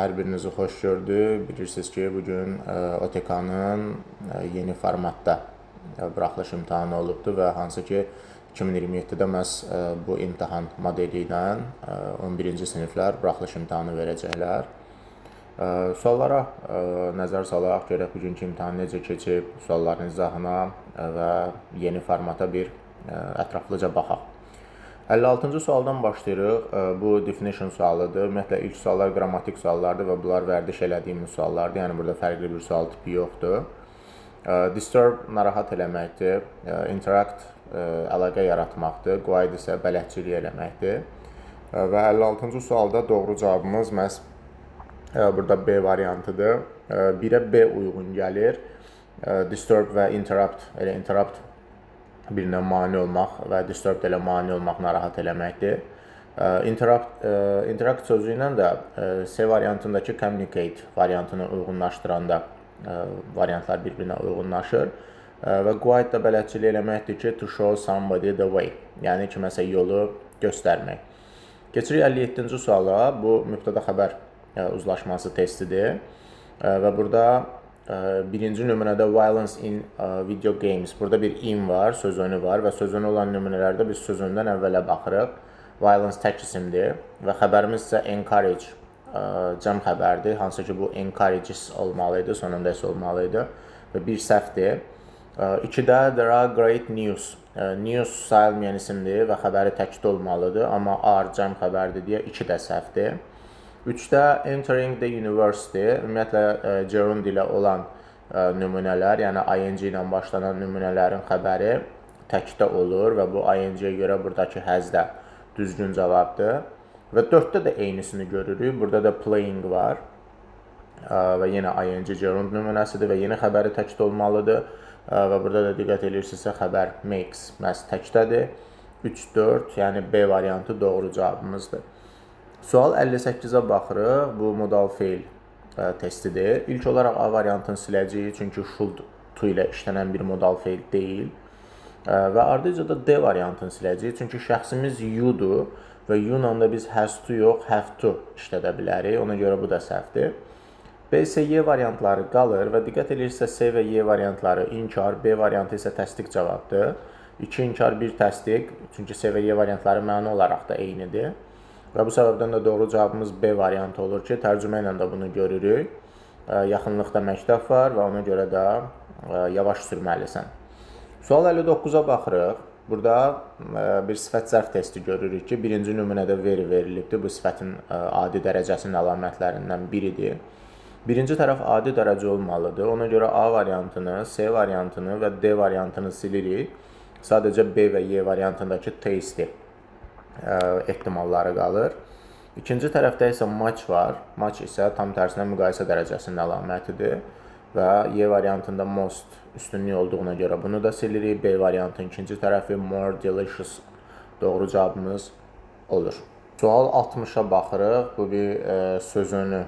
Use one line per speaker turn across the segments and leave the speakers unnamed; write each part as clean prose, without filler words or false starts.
Hər birinizi xoş gördük. Bilirsiniz ki, bugün OTK-nın yeni formatda buraxılış imtahanı olubdur və hansı ki 2027-də məhz bu imtahan modeli ilə 11-ci siniflər buraxılış imtahanı verəcəklər. Suallara nəzər salaq, görək bugünkü imtahan necə keçib, sualların izahına və yeni formata bir ətraflıca baxaq. 56-cı sualdan başlayırıq. Bu definition sualıdır. Ümumiyyətlə, ilk suallar qrammatik suallardır və bunlar vərdiş elədiyimiz suallardır. Yəni, burada fərqli bir sual tipi yoxdur. Disturb narahat eləməkdir. Interact əlaqə yaratmaqdır. Guide isə bələdçilik eləməkdir. Və 56-cı sualda doğru cavabımız məhz burada B variantıdır. 1-ə B uyğun gəlir. Disturb və interrupt, elə interrupt birinə mane olmaq və disturb ilə mane olmaq narahat eləməkdir. Interact sözü ilə də C variantındakı communicate variantını uyğunlaşdıranda variantlar bir-birinə uyğunlaşır. Və guide də bələdçilik eləməkdir ki, to show somebody the way, yəni kiməsə yolu göstərmək. Keçirik 57-ci suala. Bu mübtəda xəbər uzlaşması testidir və burada birinci nümunədə violence in video games. Burada bir in var, söz önü var və söz önü olan nümunələrdə biz söz öndən əvvələ baxırıq. Violence tək isimdir və xəbərimiz isə encourage cəm xəbərdir. Hansı ki bu encourages olmalıydı, sonunda isə olmalıydı və bir səhvdir. 2-də there are great news. News sayılmayan isimdir və xəbəri təkdə olmalıdır, amma are cəm xəbərdir deyə 2 də səhvdir. 3-də entering the university, ümumiyyətlə gerund ilə olan nümunələr, yəni ing ilə başlanan nümunələrin xəbəri təkdə olur və bu ing-yə görə buradakı həz də düzgün cavabdır. Və 4-də də eynisini görürük. Burada da playing var və yenə ing gerund nümunəsidir və yeni xəbəri təkdə olmalıdır və burada da diqqət edirsinizsə xəbər makes məhz təkdədir. 3-4, yəni B variantı doğru cavabımızdır. Sual 58-ə baxırıq. Bu modal feil testidir. İlk olaraq A variantını siləcəyik, çünki should to ilə işlənən bir modal feil deyil. Və ardıca da D variantını siləcəyik, çünki şəxsimiz you-dur və you-la da biz has to yox, have to işlədə bilərik. Ona görə bu da səhvdir. B isə Y variantları qalır və diqqət edirsə C və Y variantları inkar, B variantı isə təsdiq cavabdır. 2 inkar, 1 təsdiq, çünki C və Y variantları məna olaraq da eynidir. Və bu səbəbdən də doğru cavabımız B variantı olur ki, tərcümə ilə də bunu görürük. Yaxınlıqda məktəb var və ona görə də yavaş sürməlisən. Sual 59-a baxırıq. Burada bir sifət zərf testi görürük ki, birinci nümunədə verilibdir. Bu sifətin adi dərəcəsinin əlamətlərindən biridir. Birinci tərəf adi dərəcə olmalıdır. Ona görə A variantını, C variantını və D variantını silirik. Sadəcə B və Y variantındakı testi ehtimalları qalır. İkinci tərəfdə isə match var. Match isə tam tərsinə müqayisə dərəcəsinin əlamətidir və Y variantında most üstünlük olduğuna görə bunu da silirik. B variantının ikinci tərəfi more delicious doğru cavabımız olur. Sual 60-a baxırıq. Bu bir söz önü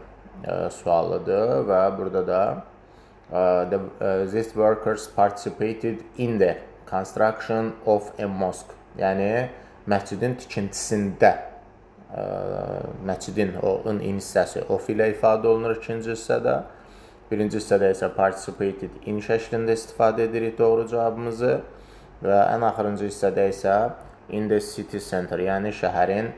sualıdır və burada da these workers participated in the construction of a mosque. Yəni məscidin tikintisində, məscidin o in hissəsi of ilə ifadə olunur ikinci hissədə. Birinci hissədə isə participated in şəklində istifadə edirik doğru cavabımızı və ən axırıncı hissədə isə in the city center, yəni şəhərin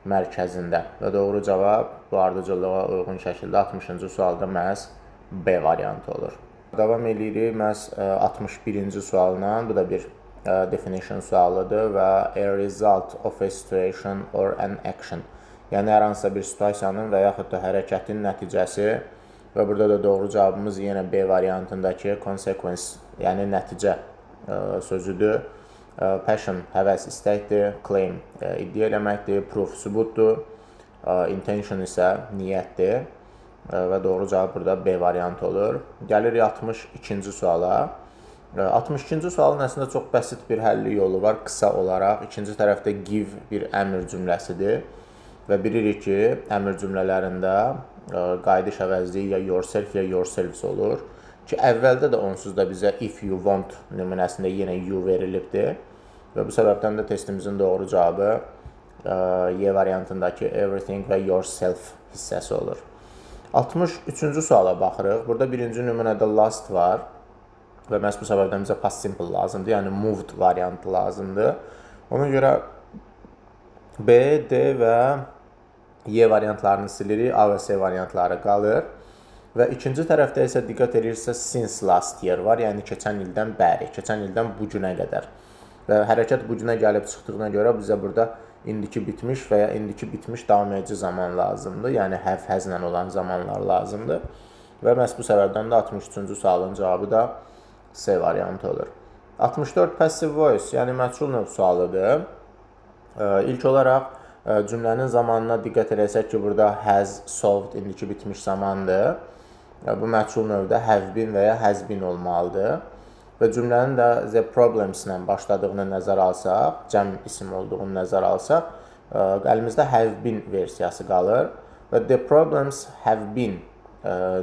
mərkəzində və doğru cavab bu ardıcılığa uyğun şəkildə 60-cı sualda məhz B variantı olur. Davam edirik məhz 61-ci sualla. Bu da bir definition sualıdır və a result of a situation or an action. Yəni, hər hansısa bir situasiyanın və yaxud da hərəkətin nəticəsi və burada da doğru cavabımız yenə B variantındakı consequence, yəni nəticə sözüdür. Passion, həvəs, istəkdir. Claim, iddia eləməkdir. Proof, sübutdur. Intention isə niyyətdir və doğru cavab burada B variantı olur. Gəlirik 62-ci suala. 62-ci sualın əslində çox bəsit bir həlli yolu var, qısa olaraq. İkinci tərəfdə give bir əmr cümləsidir və bilirik ki, əmr cümlələrində qayıdış əvəzliyi ya yourself ya yourselves olur ki, əvvəldə də onsuz da bizə if you want nümunəsində yenə you verilibdir və bu səbəbdən də testimizin doğru cavabı Y variantındakı everything və yourself hissəsi olur. 63-cü suala baxırıq. Burada birinci nümunədə last var və məhz bu səbəbdən bizə past simple lazımdır, yəni moved variantı lazımdır. Ona görə B, D və Y variantlarını silirik, A və C variantları qalır. Və ikinci tərəfdə isə diqqət edirsə since last year var, yəni keçən ildən bəri, keçən ildən bu günə qədər. Və hərəkət bu günə gəlib çıxdığına görə bizə burada indiki bitmiş və ya indiki bitmiş davam edici zaman lazımdır. Yəni have haslə olan zamanlar lazımdır. Və məhz bu səbəbdən də 63-cü sualın cavabı da C variantı olur. 64 passive voice, yəni məchul növ sualıdır. İlk olaraq cümlənin zamanına diqqət edərsək ki, burada has solved indiki bitmiş zamandır. Bu məchul növdə have been və ya has been olmalıdır. Və cümlənin də the problems ilə başladığını nəzərə alsaq, cəm isim olduğunu nəzərə alsaq, əlimizdə have been versiyası qalır. Və the problems have been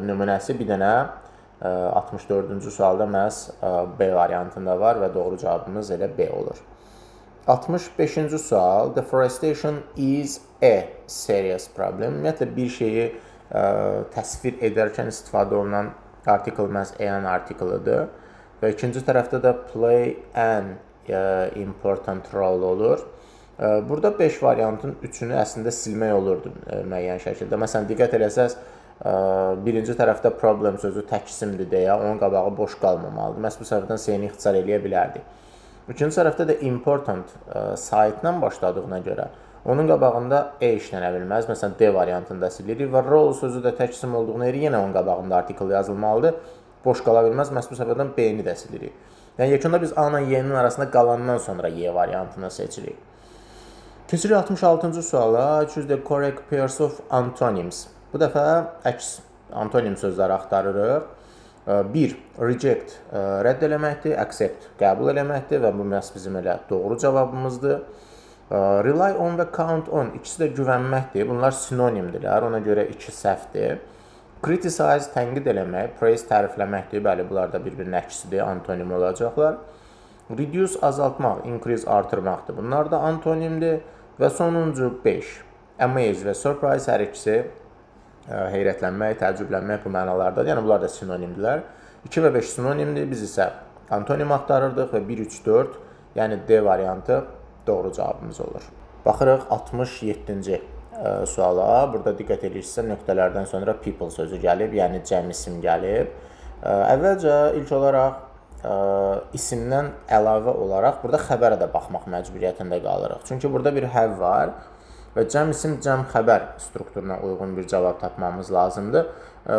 nümunəsi bir dənə 64-cü sualda məhz B variantında var və doğru cavabımız elə B olur. 65-ci sual, deforestation is a serious problem. Ümumiyyətlə bir şeyi təsvir edərkən istifadə olunan article məhz an article'ıdır. Və ikinci tərəfdə də play an important role olur. Burada 5 variantın 3-ünü əslində silmək olurdu müəyyən şəkildə. Məsələn, diqqət eləsəz, birinci tərəfdə problem sözü tək isimdir deyə, onun qabağı boş qalmamalıdır. Məhz bu səbəbdən C-ni ixtisar eləyə bilərdik. İkinci tərəfdə də important site-lə başladığına görə, onun qabağında E işlənə bilməz. Məsələn, D variantında silirik və role sözü də tək isim olduğuna görə yenə onun qabağında article yazılmalıdır. Boş qala bilməz, məhz bu səbəbdən B-ni də silirik. Yəni, yekunda biz A ilə Y-nin arasında qalandan sonra Y variantını seçirik. Keçirik 66-cı suala. Choose the correct pairs of antonyms. Bu dəfə əks antonim sözləri axtarırıq. 1. Reject rədd eləməkdir, accept qəbul eləməkdir və bu məhz bizim elə doğru cavabımızdır. Rely on və count on ikisi də güvənməkdir. Bunlar sinonimdirlər, ona görə 2 səhvdir. Criticize tənqid eləmək, praise tərifləməkdir. Bəli, bunlar da bir-birinin əksidir, antonim olacaqlar. Reduce azaltmaq, increase artırmaqdır. Bunlar da antonimdir. Və sonuncu 5. Amaze və surprise hər ikisi heyrətlənmək, təəccüblənmək bu mənalardadır. Yəni, bunlar da sinonimdirlər. 2 və 5 sinonimdir. Biz isə antonim axtarırdıq və 1, 3, 4, yəni D variantı doğru cavabımız olur. Baxırıq 67-ci suala. Burada diqqət edirsə, nöqtələrdən sonra people sözü gəlib, yəni cəm isim gəlib. Əvvəlcə ilk olaraq isimdən əlavə olaraq burada xəbərə də baxmaq məcburiyyətində qalırıq. Çünki burada bir have var və cəm isim, cəm xəbər strukturuna uyğun bir cavab tapmamız lazımdır.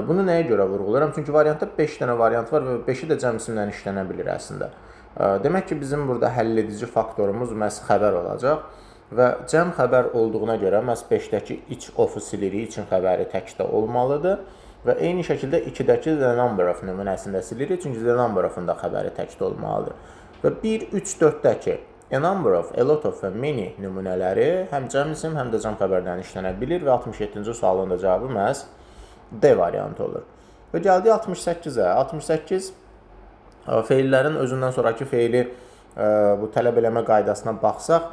Bunu nəyə görə vurğuluram? Çünki variantda 5 dənə variant var və 5-i də cəm isimlə işlənə bilir əslində. Demək ki, bizim burada həll edici faktorumuz məhz xəbər olacaq. Və cəm xəbər olduğuna görə məhz 5-dəki each of-u silirik, için xəbəri təkdə olmalıdır. Və eyni şəkildə 2-dəki the number of nümunəsində silirik, çünki the number of-un da xəbəri təkdə olmalıdır. Və 1, 3, 4-dəki a number of, a lot of və many nümunələri həm cəm isim, həm də cəm xəbərdən işlənə bilir və 67-ci sualın da cavabı məhz D variantı olur. Və gəldik 68-ə. 68 feillərin özündən sonraki feili bu tələb eləmə qaydasına baxsaq,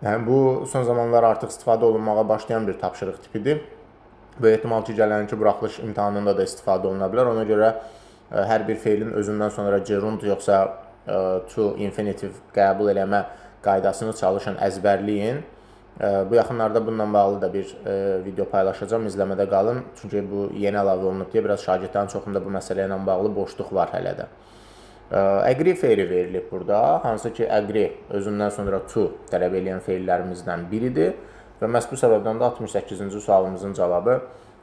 yəni, bu son zamanlar artıq istifadə olunmağa başlayan bir tapşırıq tipidir və ehtimal ki, gələnki buraxılış imtahanında da istifadə oluna bilər. Ona görə hər bir feilin özündən sonra gerund yoxsa to infinitive qəbul eləmə qaydasını çalışın, əzbərləyin. Bu yaxınlarda bununla bağlı da bir video paylaşacağım, izləmədə qalın. Çünki bu yeni əlavə olunub deyə biraz şagirdlərin çoxunda bu məsələ ilə bağlı boşluq var hələ də. Agree feili verilib burada, hansı ki, agree özündən sonra to tələb edən feillərimizdən biridir və məhz bu səbəbdən də 68-ci sualımızın cavabı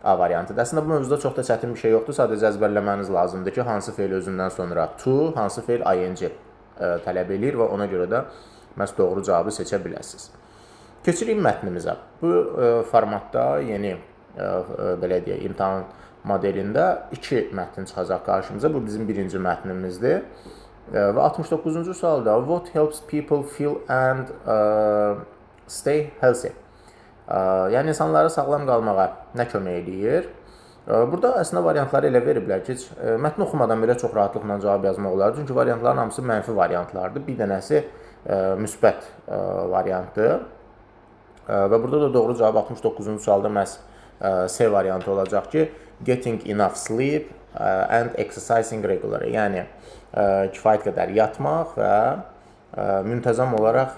A variantıdır. Əslində, bu mövzuda çox da çətin bir şey yoxdur, sadəcə əzbərləməniz lazımdır ki, hansı feil özündən sonra to, hansı feil ing tələb edir və ona görə də məhz doğru cavabı seçə biləsiniz. Keçirik mətnimizə. Bu formatda yeni, belə deyək, imtahan modelində 2 mətn çıxacaq qarşımıza. Bu bizim birinci mətnimizdir. Və 69-cu sualda what helps people feel and stay healthy? Yəni, insanları sağlam qalmağa nə kömək edir? Burada əslində variantları elə veriblər ki, mətni oxumadan belə çox rahatlıqla cavab yazmaq olar. Çünki variantların hamısı mənfi variantlardır. Bir dənəsi müsbət variantdır. Və burada da doğru cavab 69-cu sualda məhz C variantı olacaq ki, getting enough sleep and exercising regularly. Yəni kifayət qədər yatmaq və müntəzəm olaraq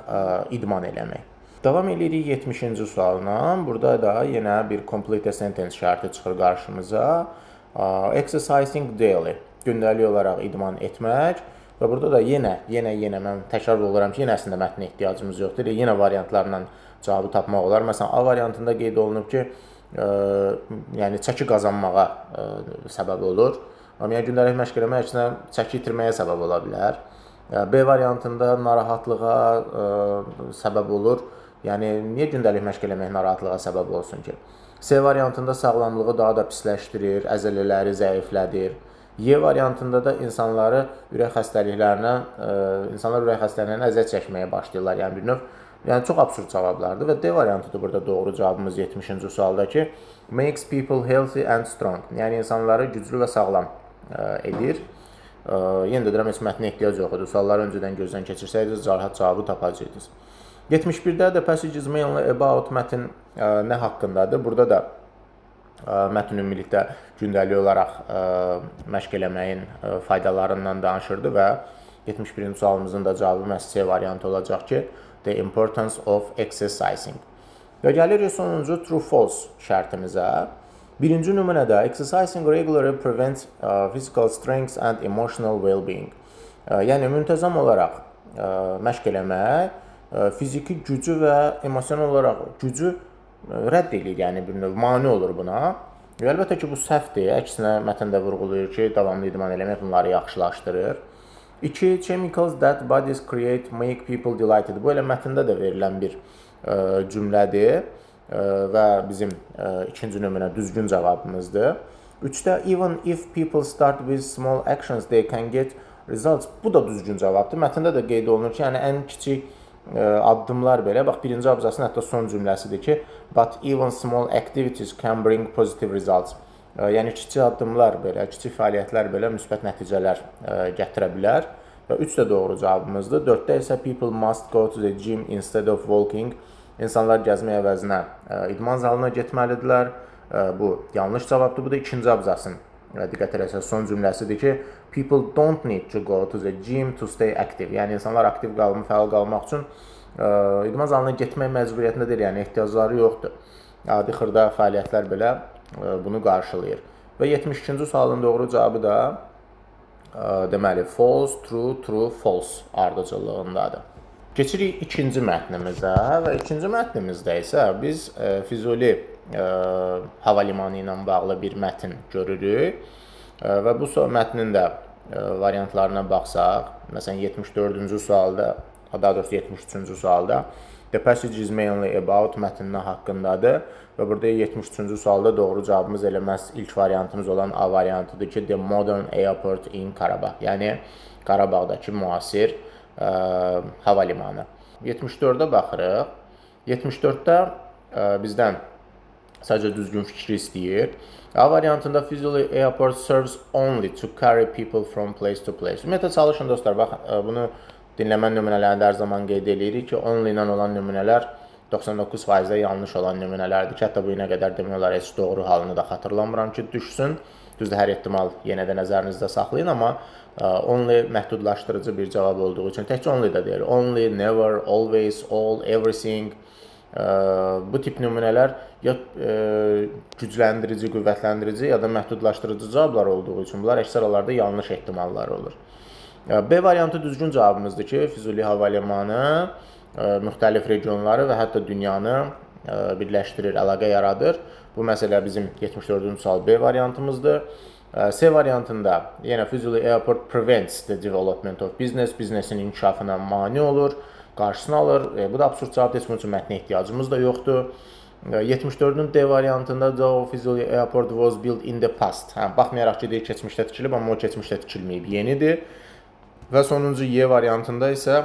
idman eləmək. Davam edirik 70-ci sualla. Burada da yenə bir complete sentence şərti çıxır qarşımıza. Exercising daily. Gündəlik olaraq idman etmək. Və burada da yenə mən təkrar oluram ki, yenə əslində mətnə ehtiyacımız yoxdur. Yenə variantlarla cavabı tapmaq olar. Məsələn, A variantında qeyd olunub ki, yəni çəki qazanmağa səbəb olur. Amma yəni gündəlik məşq eləmək əksinə çəki itirməyə səbəb ola bilər. B variantında narahatlığa səbəb olur. Yəni niyə gündəlik məşq eləmək narahatlığa səbəb olsun ki? C variantında sağlamlığı daha da pisləşdirir, əzələləri zəiflədir. Y variantında da insanlar ürək xəstəliklərindən əziyyət çəkməyə başlayırlar. Yəni bir növ, yəni çox absurd cavablardır və D variantıdır burada doğru cavabımız 70-ci sualdakı makes people healthy and strong. Yəni insanları güclü və sağlam edir. Yenə də deyirəm, heç mətnə ehtiyac yox idi. Sualları öncədən gözdən keçirsəydiniz, rahat cavabı tapacaqdınız. 71-də the passage is mainly about mətn nə haqqındadır? Burada da mətn ümumilikdə gündəlik olaraq məşq eləməyin faydalarından danışırdı və 71-ci sualımızın da cavabı məhz C variantı olacaq ki, the importance of exercising. Və gəlirik sonuncu true-false şərtimizə. Birinci nümunədə exercising regularly prevents physical strength and emotional well-being. Yəni müntəzəm olaraq məşq eləmək fiziki gücü və emosional olaraq gücü rədd edir, yəni bir növ mane olur buna. Əlbəttə ki, bu səhvdir. Əksinə mətndə vurğulayır ki, davamlı idman eləmək bunları yaxşılaşdırır. 2. Chemicals that bodies create make people delighted. Bu elə mətndə də verilən bir cümlədir və bizim ikinci nümunə düzgün cavabımızdır. 3-də even if people start with small actions they can get results. Bu da düzgün cavabdır. Mətndə də qeyd olunur ki, yəni ən kiçik addımlar belə, bax birinci abzasın hətta son cümləsidir ki, but even small activities can bring positive results. Yəni kiçik addımlar belə, kiçik fəaliyyətlər belə müsbət nəticələr gətirə bilər. Və 3 də doğru cavabımızdır. 4-də isə people must go to the gym instead of walking. İnsanlar gəzmək əvəzinə idman zalına getməlidirlər. Bu yanlış cavabdır. Bu da ikinci abzasın diqqət eləsəz son cümləsidir ki, people don't need to go to the gym to stay active. Yəni insanlar aktiv qalmaq, fəal qalmaq üçün idman zalına getmək məcburiyyətində deyil, yəni ehtiyacları yoxdur. Adi xırda fəaliyyətlər belə bunu qarşılayır. Və 72-ci sualın doğru cavabı da deməli false, true, true, false ardıcıllığındadır. Keçirik ikinci mətnimizə və ikinci mətnimizdə isə biz Füzuli hava limanı ilə bağlı bir mətn görürük və bu mətnin də variantlarına baxsaq, məsələn 74-cü sualda, daha doğrusu 73-cü sualda the passage is mainly about mətnin haqqındadır və burada 73-cü sualda doğru cavabımız elə məhz ilk variantımız olan A variantıdır ki, the modern airport in Qarabağ, yəni Qarabağdakı müasir hava limanı. 74-də baxırıq. 74-də bizdən sadəcə düzgün fikri istəyir. A variantında Füzuli Airport serves only to carry people from place to place. Ümumiyyətlə çalışın dostlar, bax bunu dinləmə nümunələrində hər zaman qeyd edirik ki, only ilə olan nümunələr 99%-də yanlış olan nümunələrdir ki, hətta bu günə qədər demək olar heç doğru halını da xatırlamıram ki, düşsün. Düzdür, hər ehtimal yenə də nəzərinizdə saxlayın, amma only məhdudlaşdırıcı bir cavab olduğu üçün təkcə only da deyil. Only, never, always, all, everything. Bu tip nümunələr ya gücləndirici, qüvvətləndirici ya da məhdudlaşdırıcı cavablar olduğu üçün bunlar əksər hallarda yanlış ehtimallar olur. B variantı düzgün cavabımızdır ki, Füzuli hava limanı müxtəlif regionları və hətta dünyanı birləşdirir, əlaqə yaradır. Bu məsələ bizim 74-cü sual B variantımızdır. C variantında yenə Füzuli Airport prevents the development of business, biznesin inkişafına mane olur, qarşısını alır. Bu da absurd cavabdır, heç bunun üçün mətnə ehtiyacımız da yoxdur. 74-ün D variantında da Füzuli Airport was built in the past. Baxmayaraq ki, deyir keçmişdə tikilib, amma o keçmişdə tikilməyib, yenidir. Və sonuncu Y variantında isə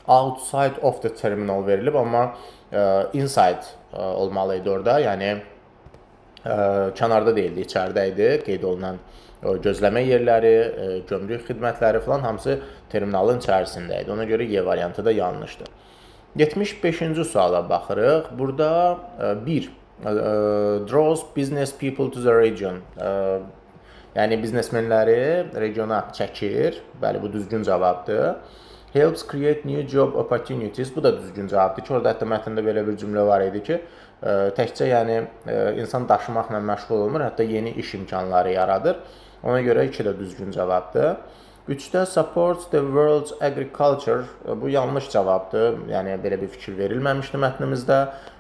outside of the terminal verilib, amma inside olmalıydı orada, yəni kənarda deyildi, içəridə idi, qeyd olunan gözləmə yerləri, gömrük xidmətləri falan hamısı terminalın içərisində idi. Ona görə Y variantı da yanlışdır. 75-ci suala baxırıq. Burada bir draws business people to the region. Yəni biznesmenləri regiona çəkir. Bəli, bu düzgün cavabdır. Helps create new job opportunities. Bu da düzgün cavabdır ki, orada hətta mətndə belə bir cümlə var idi ki, təkcə yəni insan daşımaqla məşğul olmur, hətta yeni iş imkanları yaradır. Ona görə 2 də düzgün cavabdır. 3-də supports the world's agriculture. Bu yanlış cavabdır. Yəni belə bir fikir verilməmişdi mətnimizdə.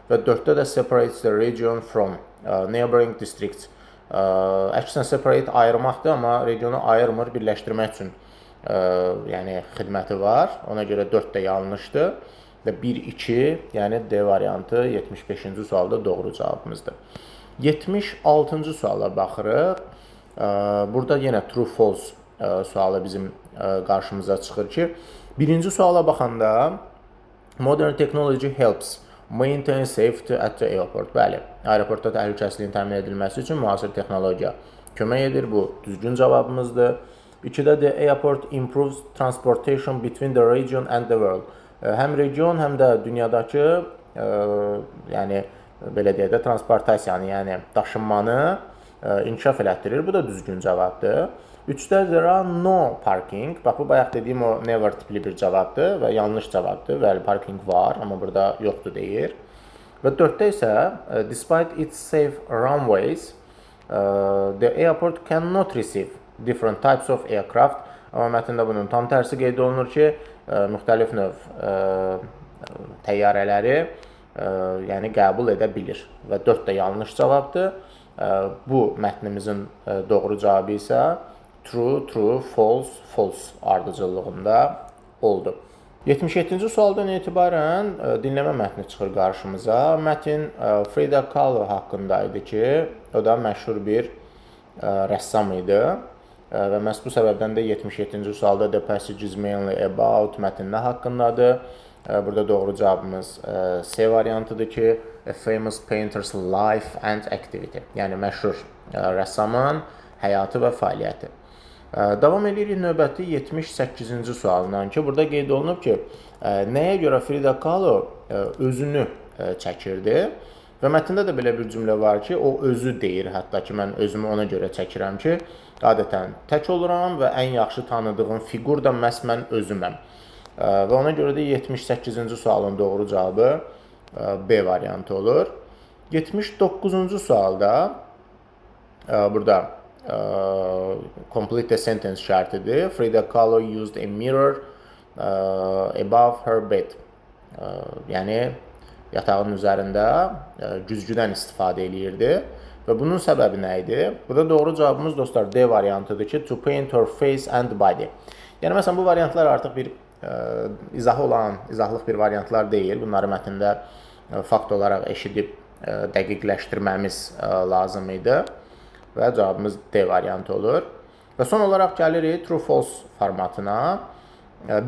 Və 4-də də separates the region from neighboring districts. Əksinə separate ayırmaqdır, amma regionu ayırmır, birləşdirmək üçün yəni xidməti var. Ona görə 4 də yanlışdır. Və 1-2, yəni D variantı 75-ci sualda doğru cavabımızdır. 76-cı suala baxırıq. Burada yenə true false sualı bizim qarşımıza çıxır ki, birinci suala baxanda modern technology helps maintain safety at the airport. Bəli, aeroportda təhlükəsizliyin təmin edilməsi üçün müasir texnologiya kömək edir. Bu düzgün cavabımızdır. 2-də the airport improves transportation between the region and the world. Həm region, həm də dünyadakı yəni belə deyək də transportasiyanı, yəni daşınmanı inkişaf elətdirir. Bu da düzgün cavabdır. 3-də there are no parking. Bax, bu bayaq dediyim o never tipli bir cavabdır və yanlış cavabdır. Bəli, parking var, amma burada yoxdur deyir. Və 4-də isə despite its safe runways, the airport cannot receive different types of aircraft. Amma mətndə bunun tam tərsi qeyd olunur ki, müxtəlif növ təyyarələri yəni qəbul edə bilir. Və 4 də yanlış cavabdır. Bu mətnimizin doğru cavabı isə true, true, false, false ardıcıllığında oldu. 77-ci sualdan etibarən dinləmə mətni çıxır qarşımıza. Mətin Frida Kahlo haqqında idi ki, o da məşhur bir rəssam idi. Və məhz bu səbəbdən də 77-ci sualda the passage is mainly about mətndə haqqındadır. Burada doğru cavabımız C variantıdır ki, a famous painter's life and activity. Yəni məşhur rəssamın həyatı və fəaliyyəti. Davam edirik növbəti 78-ci sualından ki, burada qeyd olunub ki, nəyə görə Frida Kahlo özünü çəkirdi? Və mətndə də belə bir cümlə var ki, o özü deyir, hətta ki, mən özümü ona görə çəkirəm ki, adətən tək oluram və ən yaxşı tanıdığım fiqur da məhz mən özüməm. Və ona görə də 78-ci sualın doğru cavabı B variantı olur. 79-cu sualda burada complete the sentence şərtidir. Frida Kahlo used a mirror above her bed. Yəni yatağın üzərində güzgüdən istifadə eləyirdi. Və bunun səbəbi nə idi? Burada doğru cavabımız dostlar D variantıdır ki, to paint her face and body. Yəni məsələn bu variantlar artıq bir izahlıq bir variantlar deyil. Bunları mətndə fakt olaraq eşidib dəqiqləşdirməmiz lazım idi. Və cavabımız D variantı olur. Və son olaraq gəlirik true-false formatına.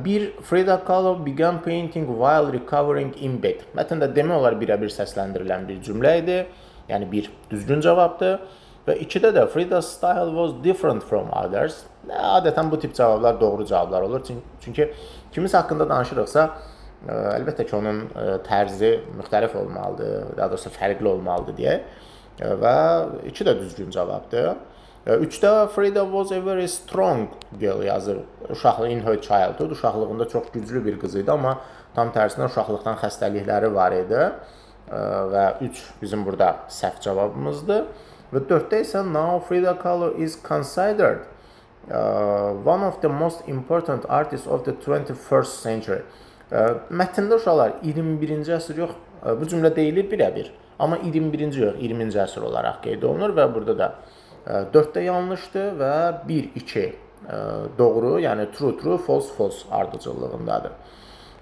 Bir, Frida Kahlo began painting while recovering in bed. Mətndə demək olar birə-bir səsləndirilən bir cümlə idi. Yəni bir düzgün cavabdır. Və 2-də də Frida's style was different from others. Adətən bu tip cavablar doğru cavablar olur. Çünki kimisə haqqında danışırıqsa, əlbəttə ki, onun tərzi müxtəlif olmalıdır, daha doğrusu fərqli olmalıdır deyə. Və 2 də düzgün cavabdır. 3-də Frida was a very strong girl yazır. Uşaqlığı in her childhood. Uşaqlığında çox güclü bir qız idi, amma tam tərsinə uşaqlıqdan xəstəlikləri var idi. Və 3 bizim burada səhv cavabımızdır. Və 4-də isə now Frida Kahlo is considered one of the most important artists of the 21st century. Mətndə uşaqlar 21-ci əsr yox, bu cümlə deyilir birə-bir. Amma 21-ci yox, 20-ci əsr olaraq qeyd olunur və burada da 4 də yanlışdır və 1-2 doğru, yəni true, true, false, false ardıcıllığındadır.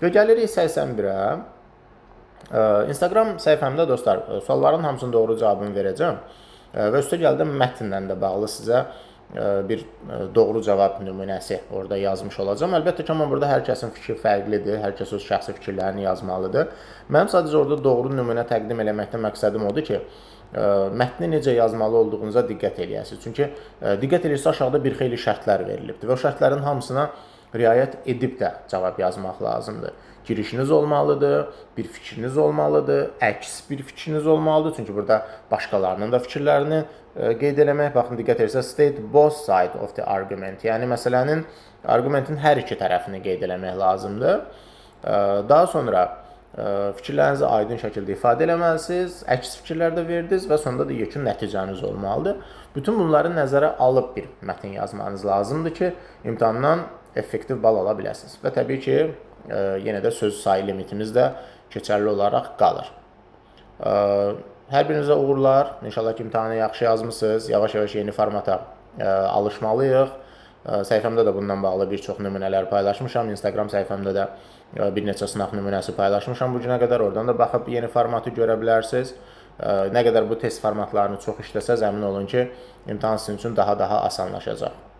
Və gəlirik 81-ə. Instagram səhifəmdə dostlar, sualların hamısının doğru cavabını verəcəm. Və üstə gəldən mətnlə də bağlı sizə bir doğru cavab nümunəsi orada yazmış olacağım. Əlbəttə ki, amma burada hər kəsin fikri fərqlidir, hər kəs öz şəxsi fikirlərini yazmalıdır. Mənim sadəcə orada doğru nümunə təqdim eləməkdən məqsədim odur ki, mətni necə yazmalı olduğunuza diqqət eləyəsiniz. Çünki diqqət edirsə aşağıda bir xeyli şərtlər verilibdir və o şərtlərin hamısına riayət edib də cavab yazmaq lazımdır. Girişiniz olmalıdır, bir fikriniz olmalıdır, əks bir fikriniz olmalıdır. Çünki burada başqalarının da fikirlərini qeyd eləmək. Baxın, diqqət edirsiniz, state both side of the argument. Yəni, məsələnin, argumentin hər iki tərəfini qeyd eləmək lazımdır. Daha sonra fikirlərinizi aydın şəkildə ifadə eləməlisiniz, əks fikirlər də verdiniz və sonunda da yekun nəticəniz olmalıdır. Bütün bunları nəzərə alıb bir mətn yazmanız lazımdır ki, imtahandan effektiv bal ala biləsiniz. Və təbii ki, yenə də söz sayı limitimiz də keçərli olaraq qalır. Hər birinizə uğurlar. İnşallah ki, imtahanı yaxşı yazmısınız. Yavaş-yavaş yeni formata alışmalıyıq. Səhifəmdə də bundan bağlı bir çox nümunələr paylaşmışam. Instagram səhifəmdə də bir neçə sınaq nümunəsi paylaşmışam bu günə qədər. Oradan da baxıb yeni formatı görə bilərsiniz. Nə qədər bu test formatlarını çox işləsəz, əmin olun ki, imtahan sizin üçün daha asanlaşacaq.